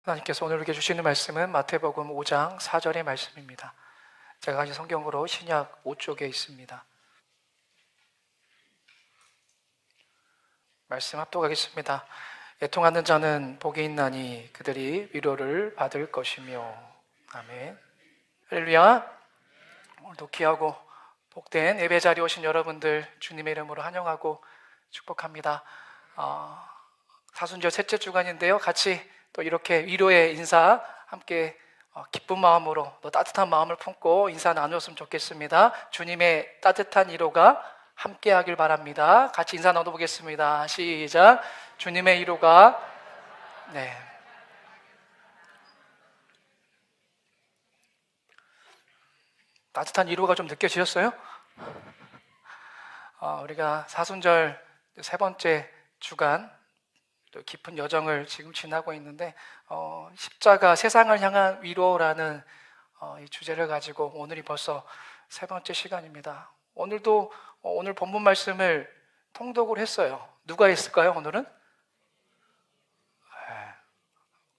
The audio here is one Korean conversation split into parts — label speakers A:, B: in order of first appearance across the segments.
A: 하나님께서 오늘 우리에게 주시는 말씀은 마태복음 5장 4절의 말씀입니다. 제가 가진 성경으로 신약 5쪽에 있습니다. 말씀 합독하겠습니다. 애통하는 자는 복이 있나니 그들이 위로를 받을 것이며. 아멘. 할렐루야. 오늘도 귀하고 복된 예배 자리에 오신 여러분들 주님의 이름으로 환영하고 축복합니다. 사순절 셋째 주간인데요, 같이 또 이렇게 위로의 인사 함께 기쁜 마음으로 또 따뜻한 마음을 품고 인사 나누었으면 좋겠습니다. 주님의 따뜻한 위로가 함께 하길 바랍니다. 같이 인사 나눠보겠습니다. 시작. 주님의 위로가 따뜻한 위로가 좀 느껴지셨어요? 우리가 사순절 세 번째 주간 또 깊은 여정을 지금 지나고 있는데 십자가 세상을 향한 위로라는 이 주제를 가지고 오늘이 벌써 세 번째 시간입니다. 오늘도 오늘 본문 말씀을 통독을 했어요. 누가 했을까요? 오늘은?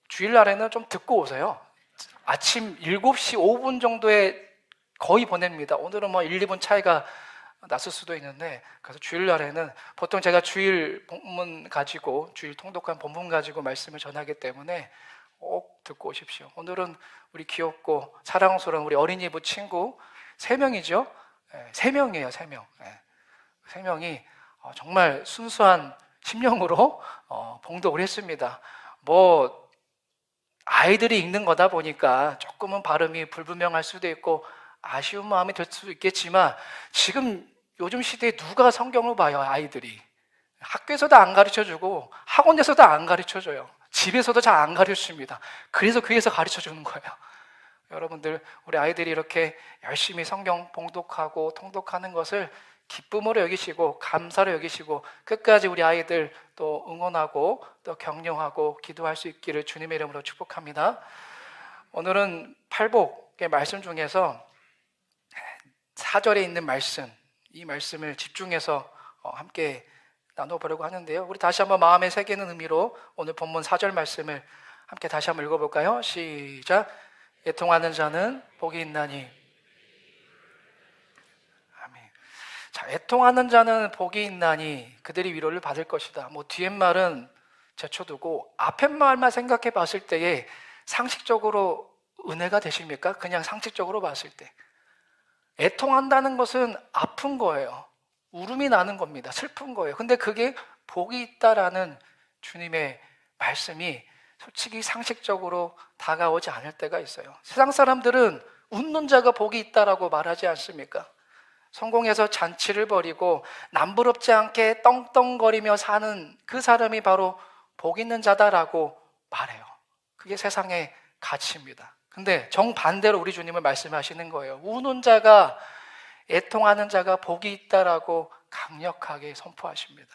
A: 주일날에는 좀 듣고 오세요. 아침 7시 5분 정도에 거의 보냅니다. 오늘은 1, 2분 차이가 났을 수도 있는데, 그래서 주일날에는 보통 제가 주일 본문 가지고, 주일 통독한 본문 가지고 말씀을 전하기 때문에 꼭 듣고 오십시오. 오늘은 우리 귀엽고 사랑스러운 우리 어린이부 친구 3명이죠. 3명이에요. 3명. 3명이 정말 순수한 심령으로 봉독을 했습니다. 아이들이 읽는 거다 보니까 조금은 발음이 불분명할 수도 있고 아쉬운 마음이 들 수도 있겠지만, 지금 요즘 시대에 누가 성경을 봐요? 아이들이 학교에서도 안 가르쳐주고 학원에서도 안 가르쳐줘요. 집에서도 잘 안 가르쳐줍니다. 그래서 교회에서 가르쳐주는 거예요. 여러분들, 우리 아이들이 이렇게 열심히 성경 봉독하고 통독하는 것을 기쁨으로 여기시고 감사로 여기시고 끝까지 우리 아이들 또 응원하고 또 격려하고 기도할 수 있기를 주님의 이름으로 축복합니다. 오늘은 팔복의 말씀 중에서 4절에 있는 말씀, 이 말씀을 집중해서 함께 나눠보려고 하는데요, 우리 다시 한번 마음에 새기는 의미로 오늘 본문 4절 말씀을 함께 다시 한번 읽어볼까요? 시작. 애통하는 자는 복이 있나니. 아멘. 자, 애통하는 자는 복이 있나니 그들이 위로를 받을 것이다. 뒤에 말은 제쳐두고 앞에 말만 생각해 봤을 때에 상식적으로 은혜가 되십니까? 그냥 상식적으로 봤을 때 애통한다는 것은 아픈 거예요. 울음이 나는 겁니다. 슬픈 거예요. 근데 그게 복이 있다라는 주님의 말씀이 솔직히 상식적으로 다가오지 않을 때가 있어요. 세상 사람들은 웃는 자가 복이 있다라고 말하지 않습니까? 성공해서 잔치를 벌이고 남부럽지 않게 떵떵거리며 사는 그 사람이 바로 복 있는 자다라고 말해요. 그게 세상의 가치입니다. 근데 정반대로 우리 주님은 말씀하시는 거예요. 우는 자가, 애통하는 자가 복이 있다라고 강력하게 선포하십니다.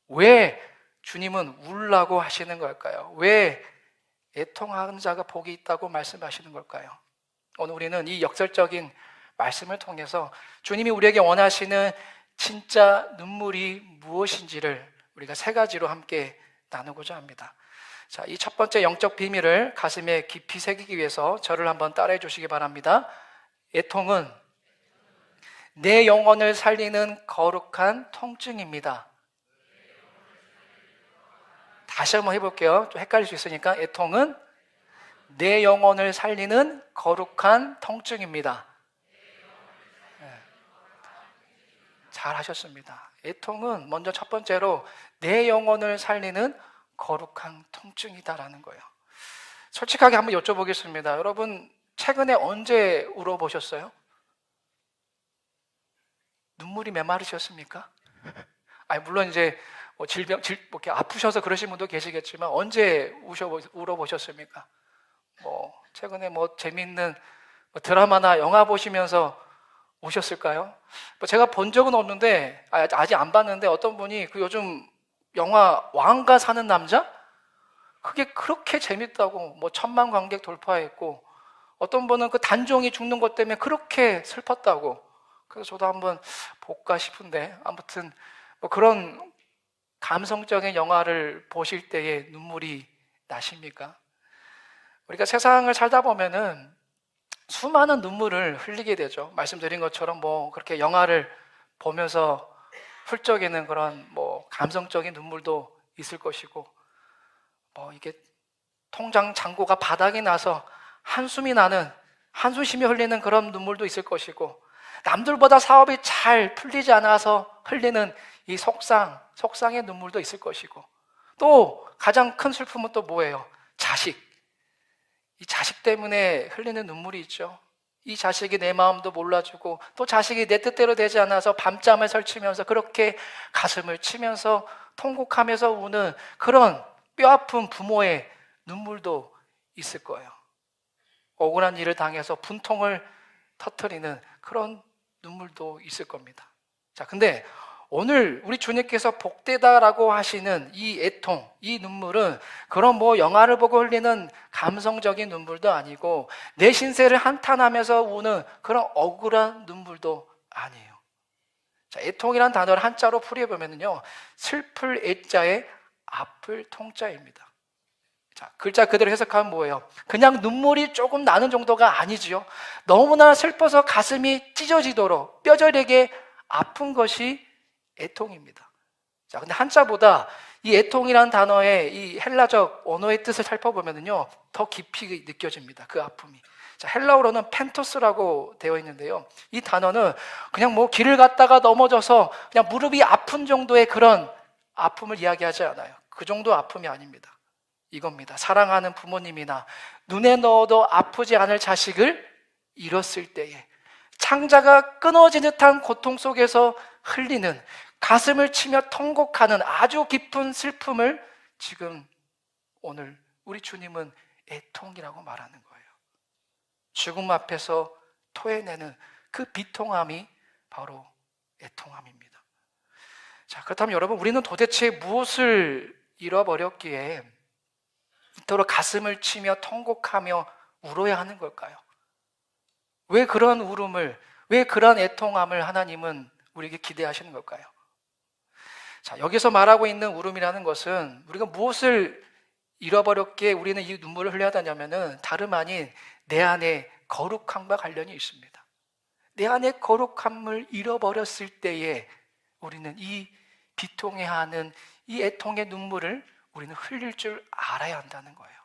A: 왜 주님은 울라고 하시는 걸까요? 왜 애통하는 자가 복이 있다고 말씀하시는 걸까요? 오늘 우리는 이 역설적인 말씀을 통해서 주님이 우리에게 원하시는 진짜 눈물이 무엇인지를 우리가 3가지로 함께 나누고자 합니다. 자, 이 첫 번째 영적 비밀을 가슴에 깊이 새기기 위해서 저를 한번 따라해 주시기 바랍니다. 애통은 내 영혼을 살리는 거룩한 통증입니다. 다시 한번 해볼게요. 좀 헷갈릴 수 있으니까. 애통은 내 영혼을 살리는 거룩한 통증입니다. 잘 하셨습니다. 애통은 먼저 첫 번째로 내 영혼을 살리는 거룩한 통증이다라는 거예요. 솔직하게 한번 여쭤보겠습니다. 여러분, 최근에 언제 울어보셨어요? 눈물이 메마르셨습니까? 물론 이제 질병, 이렇게 아프셔서 그러신 분도 계시겠지만 언제 울어보셨습니까? 최근에 재미있는 드라마나 영화 보시면서 우셨을까요? 제가 본 적은 없는데, 아직 안 봤는데 어떤 분이 그 요즘 영화 왕가 사는 남자? 그게 그렇게 재밌다고 1,000만 관객 돌파했고, 어떤 분은 그 단종이 죽는 것 때문에 그렇게 슬펐다고. 그래서 저도 한번 볼까 싶은데, 아무튼 그런 감성적인 영화를 보실 때에 눈물이 나십니까? 우리가 세상을 살다 보면은 수많은 눈물을 흘리게 되죠. 말씀드린 것처럼 뭐 그렇게 영화를 보면서 훌쩍이는 그런 뭐 감성적인 눈물도 있을 것이고, 뭐 이게 통장 잔고가 바닥이 나서 한숨 쉬며 흘리는 그런 눈물도 있을 것이고, 남들보다 사업이 잘 풀리지 않아서 흘리는 이 속상의 눈물도 있을 것이고, 또 가장 큰 슬픔은 또 뭐예요? 이 자식 때문에 흘리는 눈물이 있죠. 이 자식이 내 마음도 몰라주고, 또 자식이 내 뜻대로 되지 않아서 밤잠을 설치면서 그렇게 가슴을 치면서 통곡하면서 우는 그런 뼈아픈 부모의 눈물도 있을 거예요. 억울한 일을 당해서 분통을 터뜨리는 그런 눈물도 있을 겁니다. 자, 근데 오늘 우리 주님께서 복되다라고 하시는 이 애통, 이 눈물은 그런 뭐 영화를 보고 흘리는 감성적인 눈물도 아니고, 내 신세를 한탄하면서 우는 그런 억울한 눈물도 아니에요. 자, 애통이란 단어를 한자로 풀이해보면요, 슬플 애자에 아플 통자입니다. 자, 글자 그대로 해석하면 뭐예요? 그냥 눈물이 조금 나는 정도가 아니지요. 너무나 슬퍼서 가슴이 찢어지도록 뼈저리게 아픈 것이 애통입니다. 자, 근데 한자보다 이 애통이란 단어의 이 헬라적 언어의 뜻을 살펴보면요, 더 깊이 느껴집니다. 그 아픔이. 자, 헬라어로는 펜토스라고 되어 있는데요, 이 단어는 그냥 뭐 길을 갔다가 넘어져서 그냥 무릎이 아픈 정도의 그런 아픔을 이야기하지 않아요. 그 정도 아픔이 아닙니다. 이겁니다. 사랑하는 부모님이나 눈에 넣어도 아프지 않을 자식을 잃었을 때에 창자가 끊어진 듯한 고통 속에서 흘리는, 가슴을 치며 통곡하는 아주 깊은 슬픔을 지금 오늘 우리 주님은 애통이라고 말하는 거예요. 죽음 앞에서 토해내는 그 비통함이 바로 애통함입니다. 자, 그렇다면 여러분, 우리는 도대체 무엇을 잃어버렸기에 이토록 가슴을 치며 통곡하며 울어야 하는 걸까요? 왜 그런 울음을, 왜 그런 애통함을 하나님은 우리에게 기대하시는 걸까요? 자, 여기서 말하고 있는 울음이라는 것은 우리가 무엇을 잃어버렸기에 우리는 이 눈물을 흘려야 하냐면은 다름 아닌 내 안에 거룩함과 관련이 있습니다. 내 안에 거룩함을 잃어버렸을 때에 우리는 이 비통해하는 이 애통의 눈물을 우리는 흘릴 줄 알아야 한다는 거예요.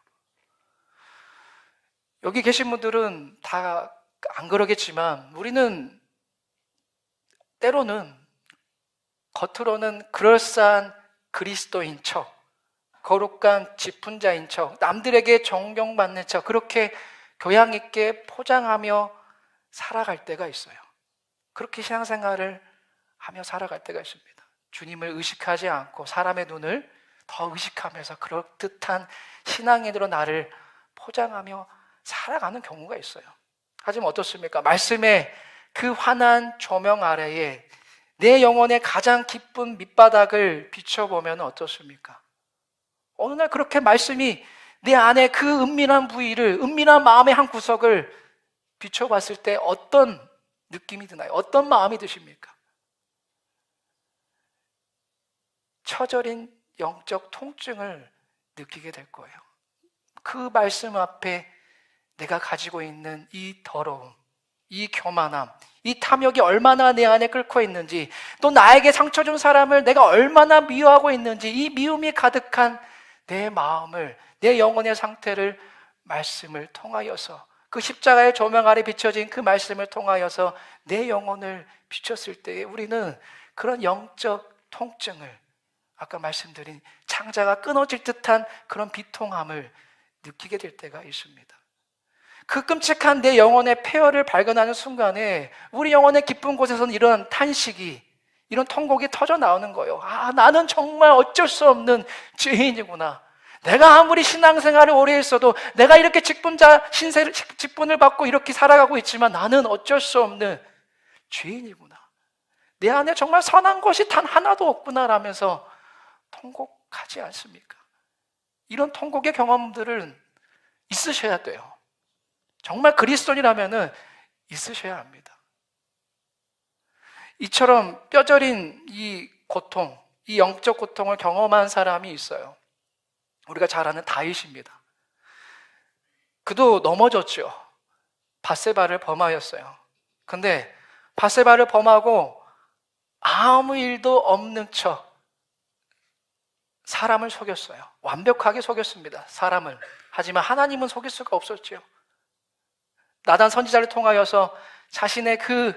A: 여기 계신 분들은 다 안 그러겠지만, 우리는 때로는 겉으로는 그럴싸한 그리스도인 척, 거룩한 지fun자인 척, 남들에게 존경받는 척, 그렇게 교양 있게 포장하며 살아갈 때가 있어요. 그렇게 신앙생활을 하며 살아갈 때가 있습니다. 주님을 의식하지 않고 사람의 눈을 더 의식하면서 그럴듯한 신앙인으로 나를 포장하며 살아가는 경우가 있어요. 하지만 어떻습니까? 말씀의 그 환한 조명 아래에 내 영혼의 가장 깊은 밑바닥을 비춰보면 어떻습니까? 어느 날 그렇게 말씀이 내 안에 그 은밀한 부위를, 은밀한 마음의 한 구석을 비춰봤을 때 어떤 느낌이 드나요? 어떤 마음이 드십니까? 처절인 영적 통증을 느끼게 될 거예요. 그 말씀 앞에 내가 가지고 있는 이 더러움, 이 교만함, 이 탐욕이 얼마나 내 안에 끓고 있는지, 또 나에게 상처 준 사람을 내가 얼마나 미워하고 있는지, 이 미움이 가득한 내 마음을, 내 영혼의 상태를 말씀을 통하여서, 그 십자가의 조명 아래 비춰진 그 말씀을 통하여서 내 영혼을 비췄을 때에 우리는 그런 영적 통증을, 아까 말씀드린 창자가 끊어질 듯한 그런 비통함을 느끼게 될 때가 있습니다. 그 끔찍한 내 영혼의 폐허를 발견하는 순간에 우리 영혼의 깊은 곳에서는 이런 탄식이, 이런 통곡이 터져 나오는 거예요. 아, 나는 정말 어쩔 수 없는 죄인이구나. 내가 아무리 신앙생활을 오래 했어도, 내가 이렇게 직분을 받고 이렇게 살아가고 있지만 나는 어쩔 수 없는 죄인이구나. 내 안에 정말 선한 것이 단 하나도 없구나 라면서 통곡하지 않습니까? 이런 통곡의 경험들은 있으셔야 돼요. 정말 그리스도인이라면 있으셔야 합니다. 이처럼 뼈저린 이 고통, 이 영적 고통을 경험한 사람이 있어요. 우리가 잘 아는 다윗입니다. 그도 넘어졌죠. 밧세바를 범하였어요. 근데 밧세바를 범하고 아무 일도 없는 척 사람을 속였어요. 완벽하게 속였습니다. 사람을. 하지만 하나님은 속일 수가 없었죠. 나단 선지자를 통하여서 자신의 그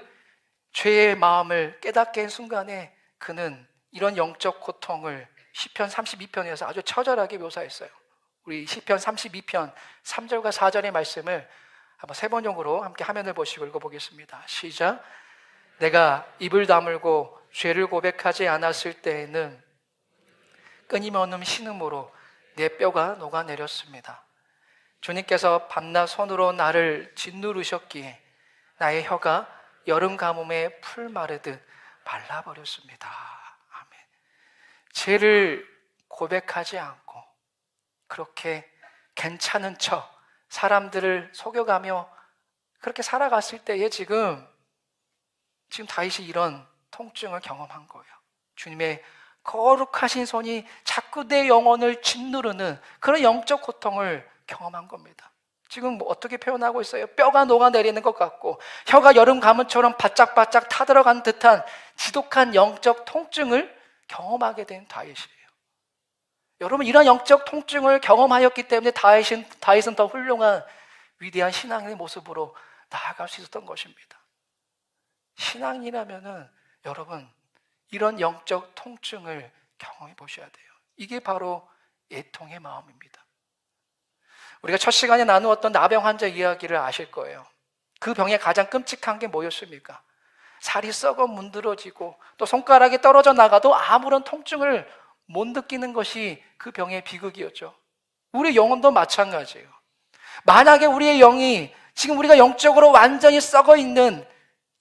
A: 죄의 마음을 깨닫게 한 순간에 그는 이런 영적 고통을 시편 32편에서 아주 처절하게 묘사했어요. 우리 시편 32편 3절과 4절의 말씀을 한번 세 번역으로 함께 화면을 보시고 읽어보겠습니다. 시작. 내가 입을 다물고 죄를 고백하지 않았을 때에는 끊임없는 신음으로 내 뼈가 녹아내렸습니다. 주님께서 밤낮 손으로 나를 짓누르셨기에 나의 혀가 여름 가뭄에 풀 마르듯 말라버렸습니다. 아멘. 죄를 고백하지 않고 그렇게 괜찮은 척 사람들을 속여가며 그렇게 살아갔을 때에 지금 다윗이 이런 통증을 경험한 거예요. 주님의 거룩하신 손이 자꾸 내 영혼을 짓누르는 그런 영적 고통을 경험한 겁니다. 지금 어떻게 표현하고 있어요? 뼈가 녹아내리는 것 같고 혀가 여름 가뭄처럼 바짝바짝 타들어간 듯한 지독한 영적 통증을 경험하게 된 다윗이에요. 여러분, 이런 영적 통증을 경험하였기 때문에 다윗은 더 훌륭한 위대한 신앙의 모습으로 나아갈 수 있었던 것입니다. 신앙이라면은 여러분 이런 영적 통증을 경험해 보셔야 돼요. 이게 바로 애통의 마음입니다. 우리가 첫 시간에 나누었던 나병 환자 이야기를 아실 거예요. 그 병에 가장 끔찍한 게 뭐였습니까? 살이 썩어 문드러지고 또 손가락이 떨어져 나가도 아무런 통증을 못 느끼는 것이 그 병의 비극이었죠. 우리 영혼도 마찬가지예요. 만약에 우리의 영이 지금 우리가 영적으로 완전히 썩어 있는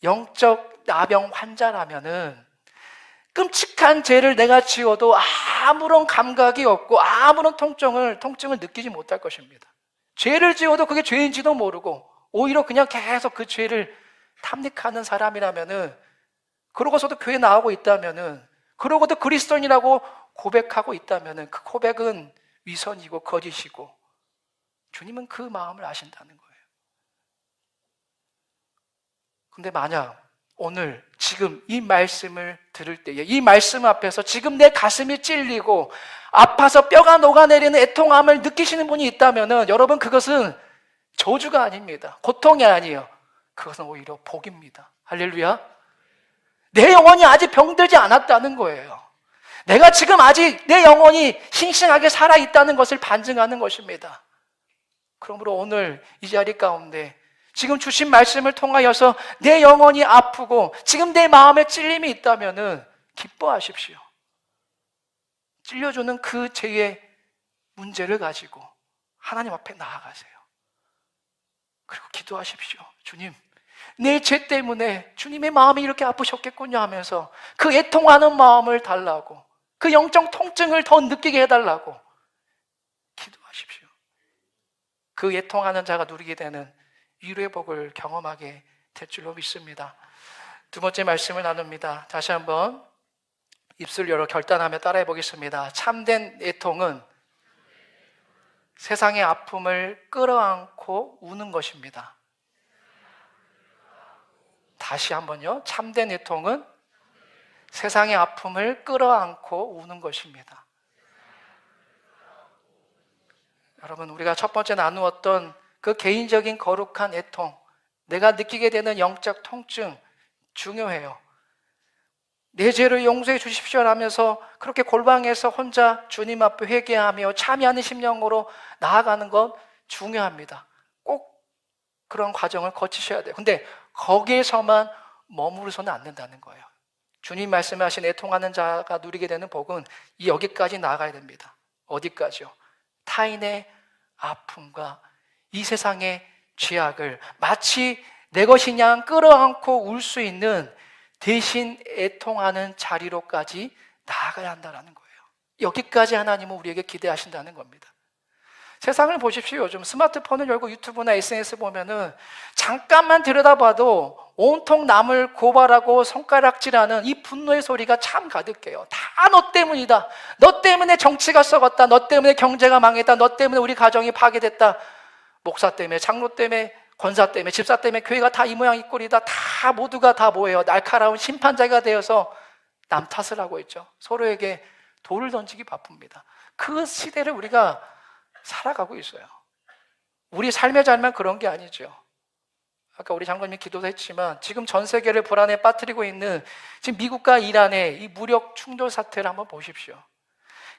A: 영적 나병 환자라면은 끔찍한 죄를 내가 지어도 아무런 감각이 없고 아무런 통증을 느끼지 못할 것입니다. 죄를 지어도 그게 죄인지도 모르고 오히려 그냥 계속 그 죄를 탐닉하는 사람이라면은, 그러고서도 교회 나오고 있다면은, 그러고도 그리스도인이라고 고백하고 있다면은 그 고백은 위선이고 거짓이고 주님은 그 마음을 아신다는 거예요. 근데 만약 오늘 지금 이 말씀을 들을 때에 이 말씀 앞에서 지금 내 가슴이 찔리고 아파서 뼈가 녹아내리는 애통함을 느끼시는 분이 있다면은 여러분, 그것은 저주가 아닙니다. 고통이 아니에요. 그것은 오히려 복입니다. 할렐루야. 내 영혼이 아직 병들지 않았다는 거예요. 내가 지금 아직 내 영혼이 싱싱하게 살아있다는 것을 반증하는 것입니다. 그러므로 오늘 이 자리 가운데 지금 주신 말씀을 통하여서 내 영혼이 아프고 지금 내 마음에 찔림이 있다면은 기뻐하십시오. 찔려주는 그 죄의 문제를 가지고 하나님 앞에 나아가세요. 그리고 기도하십시오. 주님, 내 죄 때문에 주님의 마음이 이렇게 아프셨겠군요 하면서 그 애통하는 마음을 달라고, 그 영적 통증을 더 느끼게 해달라고 기도하십시오. 그 애통하는 자가 누리게 되는 위로의 복을 경험하게 될 줄로 믿습니다. 두 번째 말씀을 나눕니다. 다시 한번 입술 열어 결단하며 따라해 보겠습니다. 참된 애통은 세상의 아픔을 끌어안고 우는 것입니다. 다시 한번요. 참된 애통은 세상의 아픔을 끌어안고 우는 것입니다. 여러분, 우리가 첫 번째 나누었던 그 개인적인 거룩한 애통, 내가 느끼게 되는 영적 통증 중요해요. 내 죄를 용서해 주십시오 하면서 그렇게 골방에서 혼자 주님 앞에 회개하며 참여하는 심령으로 나아가는 것 중요합니다. 꼭 그런 과정을 거치셔야 돼요. 근데 거기에서만 머무르서는 안 된다는 거예요. 주님 말씀하신 애통하는 자가 누리게 되는 복은 여기까지 나아가야 됩니다. 어디까지요? 타인의 아픔과 이 세상의 죄악을 마치 내 것이냐 끌어안고 울 수 있는 대신 애통하는 자리로까지 나아가야 한다는 거예요. 여기까지 하나님은 우리에게 기대하신다는 겁니다. 세상을 보십시오. 요즘 스마트폰을 열고 유튜브나 SNS 보면은 잠깐만 들여다봐도 온통 남을 고발하고 손가락질하는 이 분노의 소리가 참 가득해요. 다 너 때문이다. 너 때문에 정치가 썩었다. 너 때문에 경제가 망했다. 너 때문에 우리 가정이 파괴됐다. 목사 때문에, 장로 때문에, 권사 때문에, 집사 때문에 교회가 다 이 모양 이 꼴이다. 다 모두가 다 뭐예요? 날카로운 심판자가 되어서 남 탓을 하고 있죠. 서로에게 돌을 던지기 바쁩니다. 그 시대를 우리가 살아가고 있어요. 우리 삶의 잘만 그런 게 아니죠. 아까 우리 장로님이 기도도 했지만 지금 전 세계를 불안에 빠뜨리고 있는 지금 미국과 이란의 이 무력 충돌 사태를 한번 보십시오.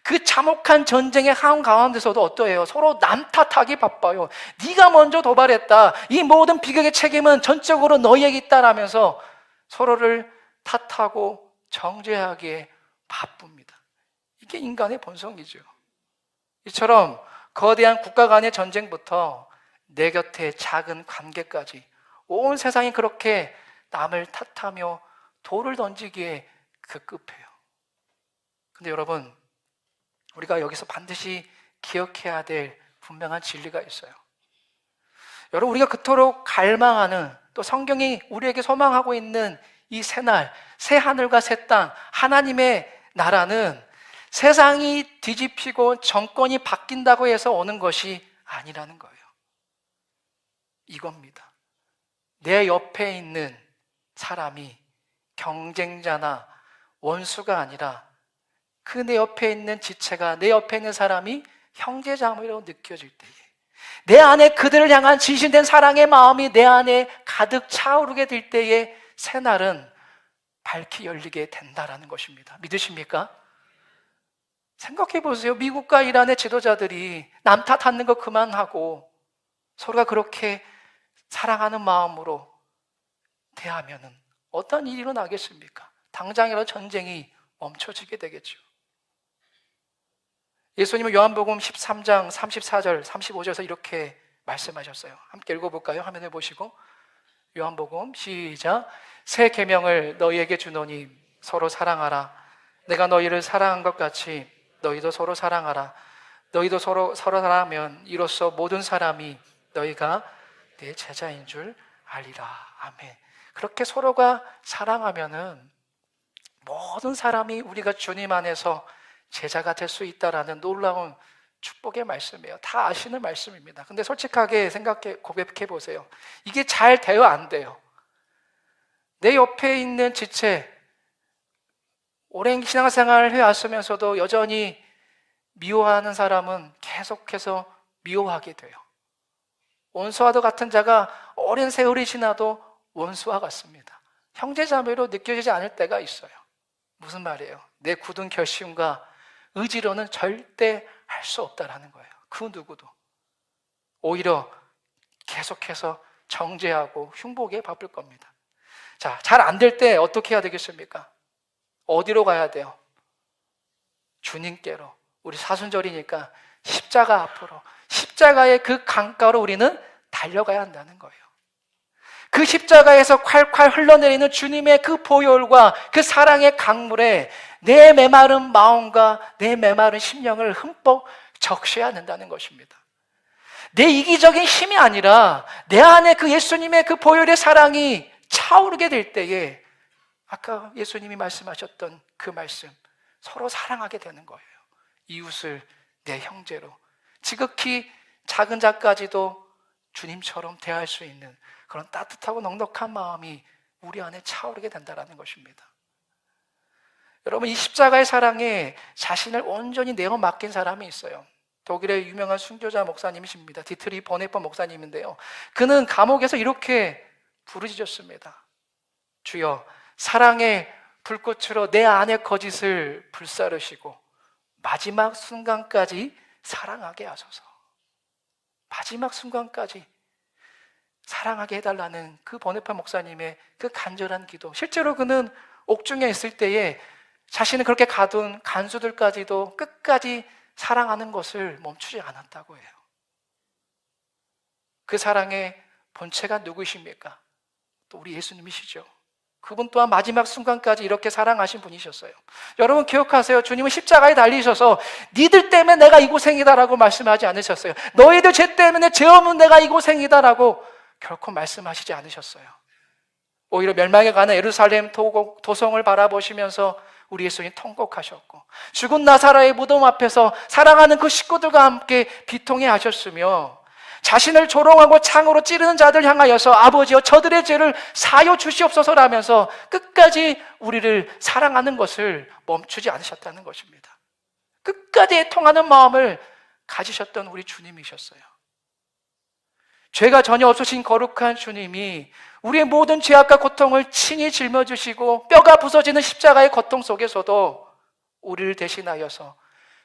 A: 그 참혹한 전쟁의 한가운데서도 어떠해요? 서로 남 탓하기 바빠요. 네가 먼저 도발했다. 이 모든 비극의 책임은 전적으로 너희에게 있다라면서 서로를 탓하고 정죄하기에 바쁩니다. 이게 인간의 본성이죠. 이처럼 거대한 국가 간의 전쟁부터 내 곁의 작은 관계까지 온 세상이 그렇게 남을 탓하며 돌을 던지기에 급급해요. 근데 여러분, 우리가 여기서 반드시 기억해야 될 분명한 진리가 있어요. 여러분, 우리가 그토록 갈망하는, 또 성경이 우리에게 소망하고 있는 이 새날, 새 하늘과 새 땅, 하나님의 나라는 세상이 뒤집히고 정권이 바뀐다고 해서 오는 것이 아니라는 거예요. 이겁니다. 내 옆에 있는 사람이 경쟁자나 원수가 아니라 그 내 옆에 있는 지체가, 내 옆에 있는 사람이 형제자매로 느껴질 때에, 내 안에 그들을 향한 진실된 사랑의 마음이 내 안에 가득 차오르게 될 때에 새날은 밝히 열리게 된다라는 것입니다. 믿으십니까? 생각해 보세요. 미국과 이란의 지도자들이 남 탓하는 거 그만하고 서로가 그렇게 사랑하는 마음으로 대하면은 어떤 일이 일어나겠습니까? 당장이라도 전쟁이 멈춰지게 되겠죠. 예수님은 요한복음 13장 34절 35절에서 이렇게 말씀하셨어요. 함께 읽어볼까요? 화면에 보시고. 요한복음 시작. 새 계명을 너희에게 주노니 서로 사랑하라. 내가 너희를 사랑한 것 같이 너희도 서로 사랑하라. 너희도 서로 사랑하면 이로써 모든 사람이 너희가 내 제자인 줄 알리라. 아멘. 그렇게 서로가 사랑하면은 모든 사람이 우리가 주님 안에서 제자가 될 수 있다라는 놀라운 축복의 말씀이에요. 다 아시는 말씀입니다. 근데 솔직하게 고백해 보세요. 이게 잘 돼요, 안 돼요? 내 옆에 있는 지체, 오랜 신앙생활을 해왔으면서도 여전히 미워하는 사람은 계속해서 미워하게 돼요. 원수와도 같은 자가 오랜 세월이 지나도 원수와 같습니다. 형제자매로 느껴지지 않을 때가 있어요. 무슨 말이에요? 내 굳은 결심과 의지로는 절대 할 수 없다라는 거예요. 그 누구도. 오히려 계속해서 정죄하고 흉보기에 바쁠 겁니다. 자, 잘 안 될 때 어떻게 해야 되겠습니까? 어디로 가야 돼요? 주님께로. 우리 사순절이니까 십자가 앞으로, 십자가의 그 강가로 우리는 달려가야 한다는 거예요. 그 십자가에서 콸콸 흘러내리는 주님의 그 보혈과 그 사랑의 강물에 내 메마른 마음과 내 메마른 심령을 흠뻑 적셔야 한다는 것입니다. 내 이기적인 힘이 아니라 내 안에 그 예수님의 그 보혈의 사랑이 차오르게 될 때에 아까 예수님이 말씀하셨던 그 말씀, 서로 사랑하게 되는 거예요. 이웃을 내 형제로, 지극히 작은 자까지도 주님처럼 대할 수 있는 그런 따뜻하고 넉넉한 마음이 우리 안에 차오르게 된다는 것입니다. 여러분, 이 십자가의 사랑에 자신을 온전히 내어 맡긴 사람이 있어요. 독일의 유명한 순교자 목사님이십니다. 디트리 보네퍼 목사님인데요, 그는 감옥에서 이렇게 부르짖었습니다. 주여, 사랑의 불꽃으로 내 안의 거짓을 불사르시고 마지막 순간까지 사랑하게 하소서. 마지막 순간까지 사랑하게 해달라는 그 보네파 목사님의 그 간절한 기도. 실제로 그는 옥중에 있을 때에 자신을 그렇게 가둔 간수들까지도 끝까지 사랑하는 것을 멈추지 않았다고 해요. 그 사랑의 본체가 누구이십니까? 또 우리 예수님이시죠. 그분 또한 마지막 순간까지 이렇게 사랑하신 분이셨어요. 여러분 기억하세요. 주님은 십자가에 달리셔서 니들 때문에 내가 이 고생이다라고 말씀하지 않으셨어요. 너희들 죄 때문에 죄 없는 내가 이 고생이다라고 결코 말씀하시지 않으셨어요. 오히려 멸망에 가는 예루살렘 도성을 바라보시면서 우리 예수님 통곡하셨고, 죽은 나사로의 무덤 앞에서 사랑하는 그 식구들과 함께 비통해 하셨으며, 자신을 조롱하고 창으로 찌르는 자들 향하여서 아버지여 저들의 죄를 사하여 주시옵소서라면서 끝까지 우리를 사랑하는 것을 멈추지 않으셨다는 것입니다. 끝까지 애통하는 마음을 가지셨던 우리 주님이셨어요. 죄가 전혀 없으신 거룩한 주님이 우리의 모든 죄악과 고통을 친히 짊어지시고 뼈가 부서지는 십자가의 고통 속에서도 우리를 대신하여서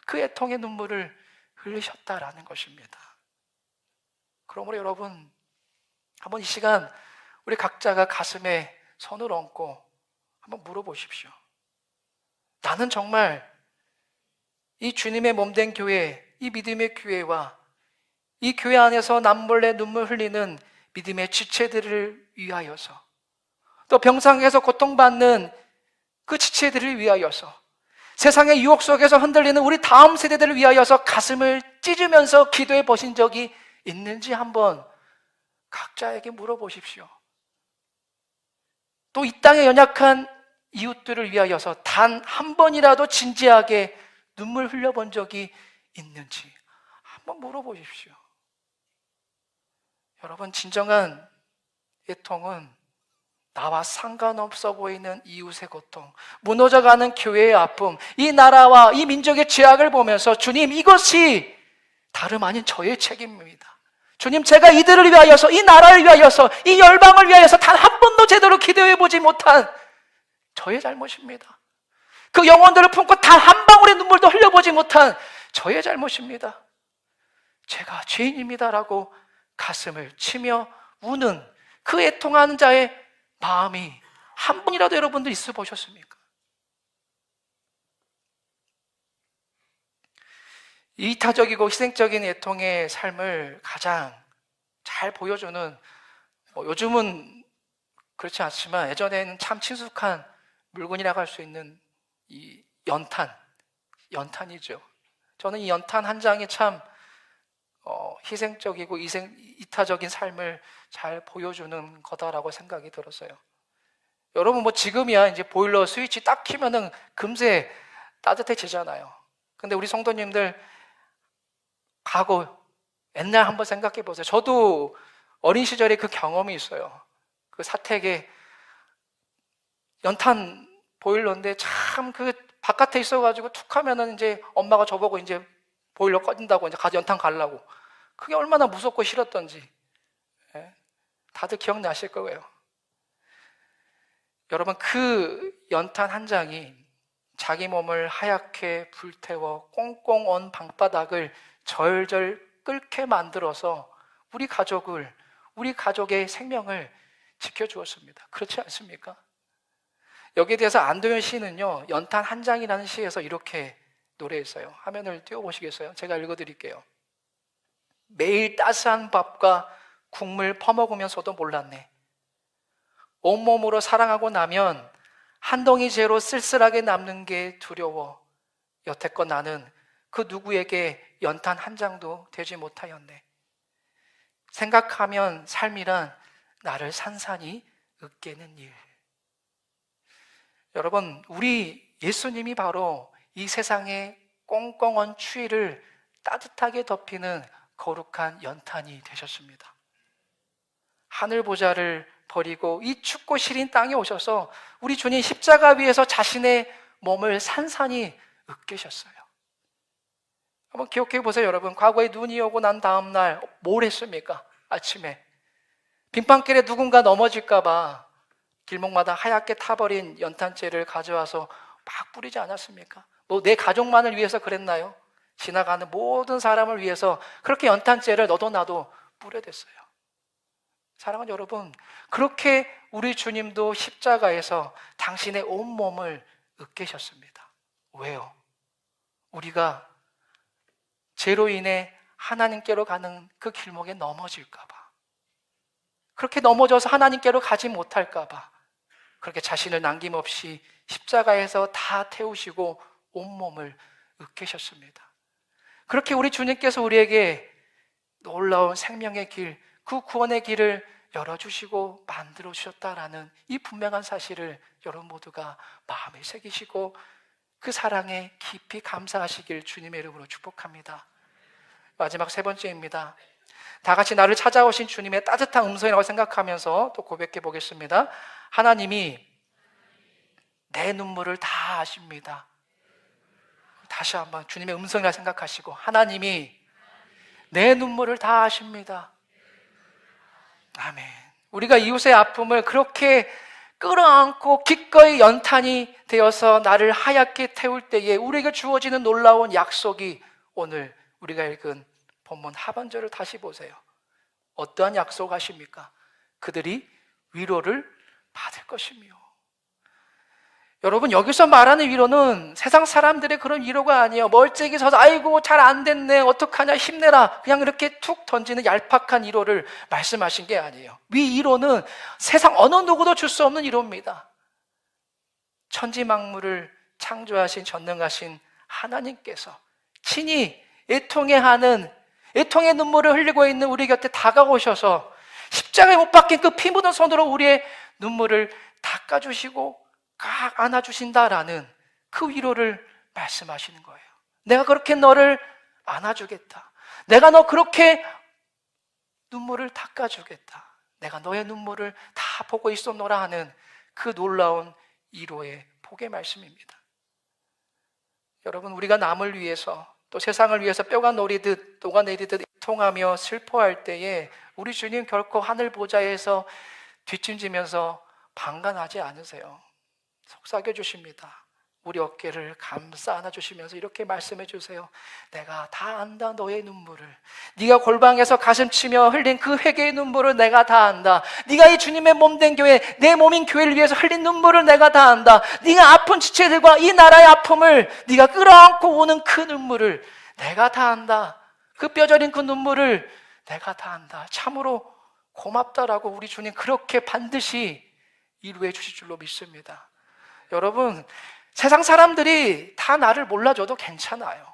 A: 그 애통의 눈물을 흘리셨다라는 것입니다. 그러므로 여러분, 한번 이 시간 우리 각자가 가슴에 손을 얹고 한번 물어보십시오. 나는 정말 이 주님의 몸된 교회, 이 믿음의 교회와 이 교회 안에서 남몰래 눈물 흘리는 믿음의 지체들을 위하여서, 또 병상에서 고통받는 그 지체들을 위하여서, 세상의 유혹 속에서 흔들리는 우리 다음 세대들을 위하여서 가슴을 찢으면서 기도해 보신 적이 있는지 한번 각자에게 물어보십시오. 또 이 땅의 연약한 이웃들을 위하여서 단 한 번이라도 진지하게 눈물 흘려본 적이 있는지 한번 물어보십시오. 여러분, 진정한 애통은 나와 상관없어 보이는 이웃의 고통, 무너져가는 교회의 아픔, 이 나라와 이 민족의 죄악을 보면서 주님, 이것이 다름 아닌 저의 책임입니다. 주님, 제가 이들을 위하여서, 이 나라를 위하여서, 이 열방을 위하여서 단 한 번도 제대로 기도해보지 못한 저의 잘못입니다. 그 영혼들을 품고 단 한 방울의 눈물도 흘려보지 못한 저의 잘못입니다. 제가 죄인입니다라고 가슴을 치며 우는 그 애통하는 자의 마음이 한 번이라도 여러분들 있어 보셨습니까? 이타적이고 희생적인 애통의 삶을 가장 잘 보여주는, 요즘은 그렇지 않지만 예전에는 참 친숙한 물건이라고 할 수 있는 이 연탄이죠. 저는 이 연탄 한 장이 참 희생적이고 이타적인 삶을 잘 보여주는 거다라고 생각이 들었어요. 여러분, 지금이야 이제 보일러 스위치 딱 키면은 금세 따뜻해지잖아요. 근데 우리 성도님들 과거 옛날 한번 생각해 보세요. 저도 어린 시절에 그 경험이 있어요. 그 사택에 연탄 보일러인데 참 그 바깥에 있어가지고 툭 하면은 이제 엄마가 저보고 이제 보일러 꺼진다고 이제 가서 연탄 갈라고. 그게 얼마나 무섭고 싫었던지. 다들 기억나실 거예요. 여러분, 그 연탄 한 장이 자기 몸을 하얗게 불태워 꽁꽁 언 방바닥을 절절 끓게 만들어서 우리 가족의 생명을 지켜주었습니다. 그렇지 않습니까? 여기에 대해서 안도현 시는요, 연탄 한 장이라는 시에서 이렇게 노래했어요. 화면을 띄워보시겠어요? 제가 읽어드릴게요. 매일 따스한 밥과 국물 퍼먹으면서도 몰랐네. 온몸으로 사랑하고 나면 한 덩이 재로 쓸쓸하게 남는 게 두려워. 여태껏 나는 그 누구에게 연탄 한 장도 되지 못하였네. 생각하면 삶이란 나를 산산이 으깨는 일. 여러분, 우리 예수님이 바로 이 세상의 꽁꽁언 추위를 따뜻하게 덮이는 거룩한 연탄이 되셨습니다. 하늘 보좌를 버리고 이 춥고 시린 땅에 오셔서 우리 주님 십자가 위에서 자신의 몸을 산산히 으깨셨어요. 한번 기억해 보세요, 여러분. 과거에 눈이 오고 난 다음 날 뭘 했습니까? 아침에 빙판길에 누군가 넘어질까 봐 길목마다 하얗게 타버린 연탄재를 가져와서 막 뿌리지 않았습니까? 내 가족만을 위해서 그랬나요? 지나가는 모든 사람을 위해서 그렇게 연탄재를 너도 나도 뿌려댔어요. 사랑하는 여러분, 그렇게 우리 주님도 십자가에서 당신의 온몸을 으깨셨습니다. 왜요? 우리가 죄로 인해 하나님께로 가는 그 길목에 넘어질까 봐, 그렇게 넘어져서 하나님께로 가지 못할까 봐 그렇게 자신을 남김없이 십자가에서 다 태우시고 온몸을 으깨셨습니다. 그렇게 우리 주님께서 우리에게 놀라운 생명의 길, 그 구원의 길을 열어주시고 만들어주셨다라는 이 분명한 사실을 여러분 모두가 마음에 새기시고 그 사랑에 깊이 감사하시길 주님의 이름으로 축복합니다. 마지막 세 번째입니다. 다 같이 나를 찾아오신 주님의 따뜻한 음성이라고 생각하면서 또 고백해 보겠습니다. 하나님이 내 눈물을 다 아십니다. 다시 한번 주님의 음성이라 생각하시고, 하나님이 내 눈물을 다 아십니다. 아멘. 우리가 이웃의 아픔을 그렇게 끌어안고 기꺼이 연탄이 되어서 나를 하얗게 태울 때에 우리에게 주어지는 놀라운 약속이 오늘 우리가 읽은 본문 하반절을 다시 보세요. 어떠한 약속하십니까? 그들이 위로를 받을 것이며. 여러분, 여기서 말하는 위로는 세상 사람들의 그런 위로가 아니에요. 멀찍이 서서 아이고 잘 안 됐네, 어떡하냐, 힘내라, 그냥 이렇게 툭 던지는 얄팍한 위로를 말씀하신 게 아니에요. 이 위로는 세상 어느 누구도 줄 수 없는 위로입니다. 천지 만물을 창조하신 전능하신 하나님께서 친히 애통의 눈물을 흘리고 있는 우리 곁에 다가오셔서 십자가에 못 박힌 그 피 묻은 손으로 우리의 눈물을 닦아주시고 각 안아주신다라는 그 위로를 말씀하시는 거예요. 내가 그렇게 너를 안아주겠다. 내가 너 그렇게 눈물을 닦아주겠다. 내가 너의 눈물을 다 보고 있었노라 하는 그 놀라운 위로의 복의 말씀입니다. 여러분, 우리가 남을 위해서 또 세상을 위해서 뼈가 노리듯 녹아내리듯 통하며 슬퍼할 때에 우리 주님 결코 하늘 보좌에서 뒷짐지면서 방관하지 않으세요. 속삭여 주십니다. 우리 어깨를 감싸 안아주시면서 이렇게 말씀해 주세요. 내가 다 안다, 너의 눈물을. 네가 골방에서 가슴치며 흘린 그 회개의 눈물을 내가 다 안다. 네가 이 주님의 몸된 교회, 내 몸인 교회를 위해서 흘린 눈물을 내가 다 안다. 네가 아픈 지체들과 이 나라의 아픔을 네가 끌어안고 오는 그 눈물을 내가 다 안다. 그 뼈저린 그 눈물을 내가 다 안다. 참으로 고맙다라고 우리 주님 그렇게 반드시 이루해 주실 줄로 믿습니다. 여러분, 세상 사람들이 다 나를 몰라줘도 괜찮아요.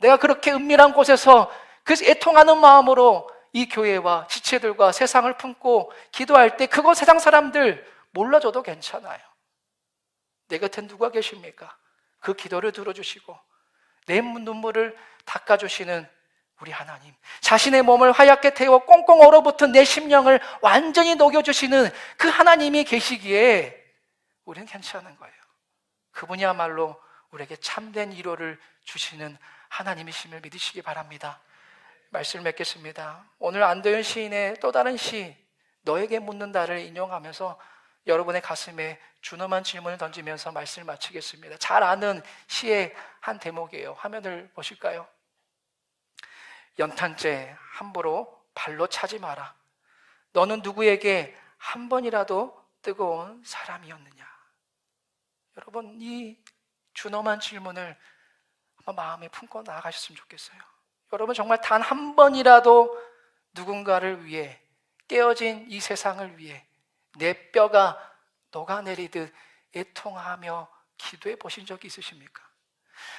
A: 내가 그렇게 은밀한 곳에서 그 애통하는 마음으로 이 교회와 지체들과 세상을 품고 기도할 때 그거 세상 사람들 몰라줘도 괜찮아요. 내 곁에 누가 계십니까? 그 기도를 들어주시고 내 눈물을 닦아주시는 우리 하나님, 자신의 몸을 하얗게 태워 꽁꽁 얼어붙은 내 심령을 완전히 녹여주시는 그 하나님이 계시기에 우리는 괜찮은 거예요. 그분이야말로 우리에게 참된 위로를 주시는 하나님이심을 믿으시기 바랍니다. 말씀을 맺겠습니다. 오늘 안도현 시인의 또 다른 시 너에게 묻는다를 인용하면서 여러분의 가슴에 준엄한 질문을 던지면서 말씀을 마치겠습니다. 잘 아는 시의 한 대목이에요. 화면을 보실까요? 연탄재 함부로 발로 차지 마라. 너는 누구에게 한 번이라도 뜨거운 사람이었느냐? 여러분, 이 준엄한 질문을 한번 마음에 품고 나아가셨으면 좋겠어요. 여러분, 정말 단 한 번이라도 누군가를 위해, 깨어진 이 세상을 위해 내 뼈가 녹아내리듯 애통하며 기도해 보신 적이 있으십니까?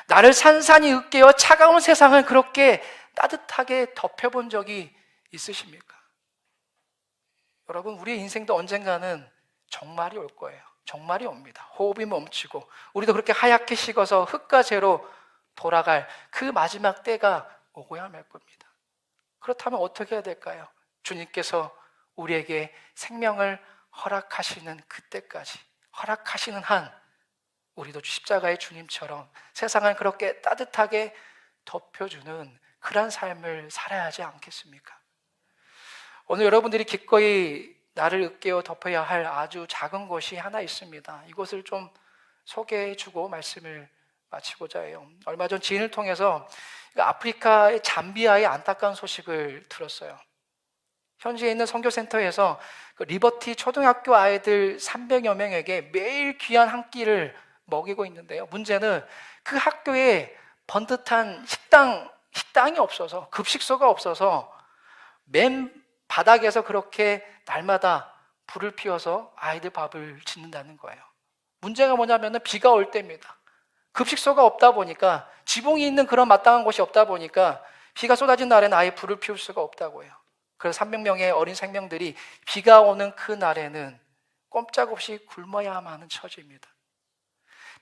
A: 나를 산산이 으깨어 차가운 세상을 그렇게 따뜻하게 덮여본 적이 있으십니까? 여러분, 우리의 인생도 언젠가는 정말이 올 거예요. 정말이 옵니다. 호흡이 멈추고 우리도 그렇게 하얗게 식어서 흙과 재로 돌아갈 그 마지막 때가 오고야 말 겁니다. 그렇다면 어떻게 해야 될까요? 주님께서 우리에게 생명을 허락하시는 그때까지, 허락하시는 한 우리도 십자가의 주님처럼 세상을 그렇게 따뜻하게 덮여주는 그런 삶을 살아야 하지 않겠습니까? 오늘 여러분들이 기꺼이 나를 으깨어 덮어야 할 아주 작은 곳이 하나 있습니다. 이곳을 좀 소개해주고 말씀을 마치고자 해요. 얼마 전 지인을 통해서 아프리카의 잠비아의 안타까운 소식을 들었어요. 현지에 있는 선교센터에서 그 리버티 초등학교 아이들 300여 명에게 매일 귀한 한 끼를 먹이고 있는데요. 문제는 그 학교에 번듯한 식당이 없어서, 급식소가 없어서 맨 바닥에서 그렇게 날마다 불을 피워서 아이들 밥을 짓는다는 거예요. 문제가 뭐냐면 비가 올 때입니다. 급식소가 없다 보니까, 지붕이 있는 그런 마땅한 곳이 없다 보니까 비가 쏟아진 날에는 아예 불을 피울 수가 없다고 해요. 그래서 300명의 어린 생명들이 비가 오는 그 날에는 꼼짝없이 굶어야만 하는 처지입니다.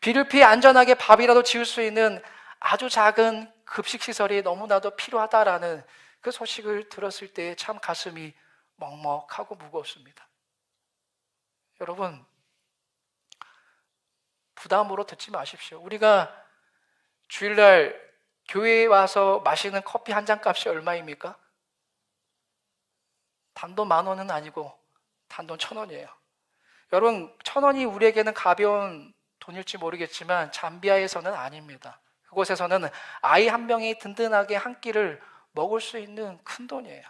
A: 비를 피해 안전하게 밥이라도 지을 수 있는 아주 작은 급식시설이 너무나도 필요하다라는 그 소식을 들었을 때 참 가슴이 먹먹하고 무거웠습니다. 여러분, 부담으로 듣지 마십시오. 우리가 주일날 교회에 와서 마시는 커피 한 잔 값이 얼마입니까? 단돈 10,000원은 아니고 단돈 1,000원이에요. 여러분, 1,000원이 우리에게는 가벼운 돈일지 모르겠지만 잠비아에서는 아닙니다. 그곳에서는 아이 한 명이 든든하게 한 끼를 먹을 수 있는 큰 돈이에요.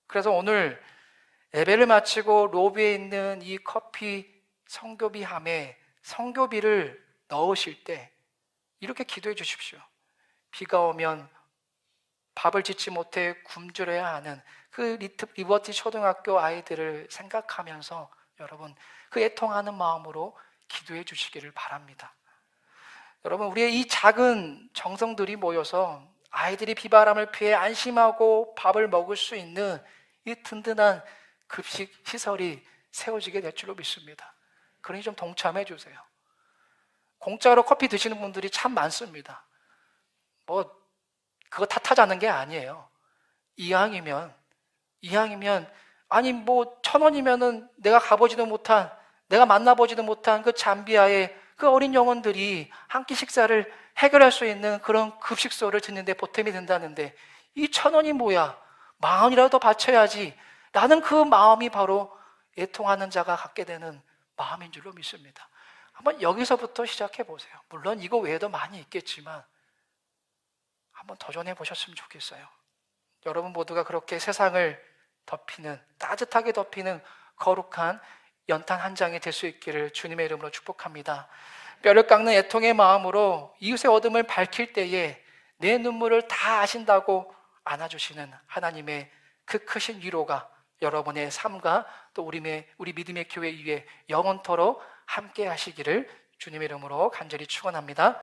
A: 그래서 오늘 예배를 마치고 로비에 있는 이 커피 성교비 함에 성교비를 넣으실 때 이렇게 기도해 주십시오. 비가 오면 밥을 짓지 못해 굶주려야 하는 그 리버티 초등학교 아이들을 생각하면서 여러분 그 애통하는 마음으로 기도해 주시기를 바랍니다. 여러분, 우리의 이 작은 정성들이 모여서 아이들이 비바람을 피해 안심하고 밥을 먹을 수 있는 이 든든한 급식 시설이 세워지게 될 줄로 믿습니다. 그러니 좀 동참해 주세요. 공짜로 커피 드시는 분들이 참 많습니다. 그거 탓하자는 게 아니에요. 이왕이면 아니 1,000원이면은 내가 가보지도 못한, 내가 만나보지도 못한 그 잠비아의 그 어린 영혼들이 한 끼 식사를 해결할 수 있는 그런 급식소를 짓는데 보탬이 된다는데 이 1,000원이 뭐야? 10,000원이라도 더 바쳐야지 라는 그 마음이 바로 애통하는 자가 갖게 되는 마음인 줄로 믿습니다. 한번 여기서부터 시작해 보세요. 물론 이거 외에도 많이 있겠지만 한번 도전해 보셨으면 좋겠어요. 여러분 모두가 그렇게 세상을 덮이는, 따뜻하게 덮이는 거룩한 연탄 한 장이 될 수 있기를 주님의 이름으로 축복합니다. 뼈를 깎는 애통의 마음으로 이웃의 어둠을 밝힐 때에 내 눈물을 다 아신다고 안아주시는 하나님의 그 크신 위로가 여러분의 삶과 또 우리 믿음의 교회 위에 영원토록 함께 하시기를 주님의 이름으로 간절히 축원합니다.